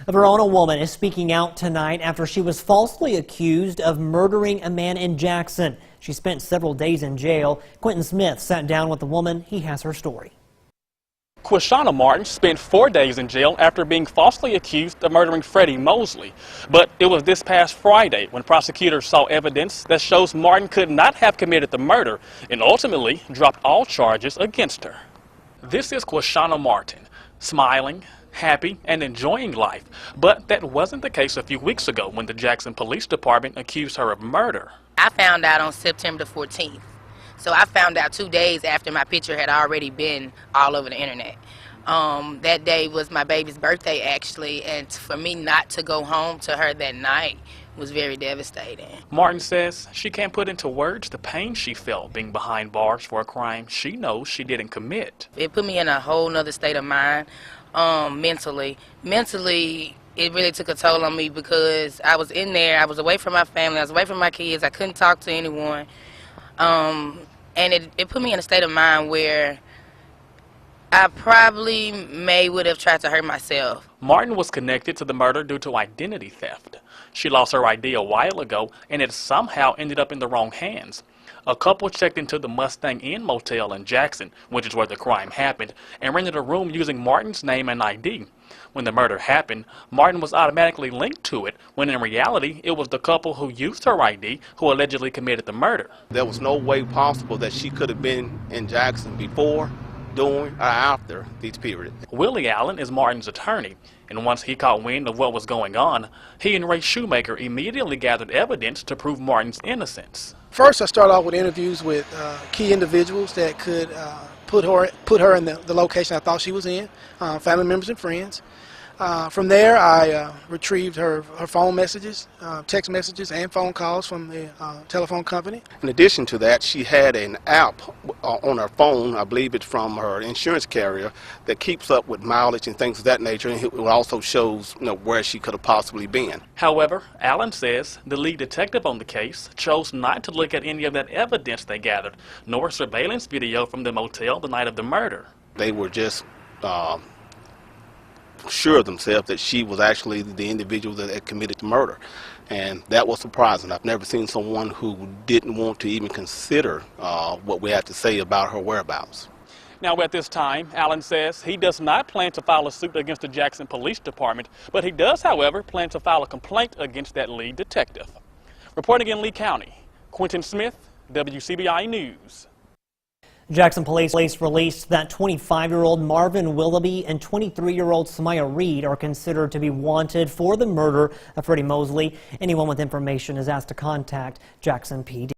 A Verona woman is speaking out tonight after she was falsely accused of murdering a man in Jackson. She spent several days in jail. Quentin Smith sat down with the woman. He has her story. Quishana Martin spent 4 days in jail after being falsely accused of murdering Freddie Mosley. But it was this past Friday when prosecutors saw evidence that shows Martin could not have committed the murder and ultimately dropped all charges against her. This is Quishana Martin, smiling, happy, and enjoying life. But that wasn't the case a few weeks ago when the Jackson Police Department accused her of murder. I found out on September 14th. So I found out 2 days after my picture had already been all over the internet. That day was my baby's birthday, actually, and for me not to go home to her that night was very devastating. Martin says she can't put into words the pain she felt being behind bars for a crime she knows she didn't commit. It put me in a whole nother state of mind, mentally. Mentally, it really took a toll on me because I was in there, I was away from my family, I was away from my kids, I couldn't talk to anyone. And it put me in a state of mind where I probably would have tried to hurt myself. Martin was connected to the murder due to identity theft. She lost her ID a while ago and it somehow ended up in the wrong hands. A couple checked into the Mustang Inn motel in Jackson, which is where the crime happened, and rented a room using Martin's name and ID. When the murder happened, Martin was automatically linked to it, when in reality it was the couple who used her ID who allegedly committed the murder. There was no way possible that she could have been in Jackson before, during, or after these periods. Willie Allen is Martin's attorney, and once he caught wind of what was going on, he and Ray Shoemaker immediately gathered evidence to prove Martin's innocence. First, I started off with interviews with key individuals that could put her in the location I thought she was in, family members and friends. From there, I retrieved her phone messages, text messages, and phone calls from the telephone company. In addition to that, she had an app on her phone, I believe it's from her insurance carrier, that keeps up with mileage and things of that nature, and it also shows where she could have possibly been. However, Allen says the lead detective on the case chose not to look at any of that evidence they gathered, nor surveillance video from the motel the night of the murder. They were just sure of themselves that she was actually the individual that had committed the murder, and that was surprising. I've never seen someone who didn't want to even consider what we had to say about her whereabouts. Now at this time, Allen says he does not plan to file a suit against the Jackson Police Department, but he does, however, plan to file a complaint against that lead detective. Reporting in Lee County, Quentin Smith, WCBI News. Jackson Police released that 25-year-old Marvin Willoughby and 23-year-old Samaya Reed are considered to be wanted for the murder of Freddie Mosley. Anyone with information is asked to contact Jackson PD.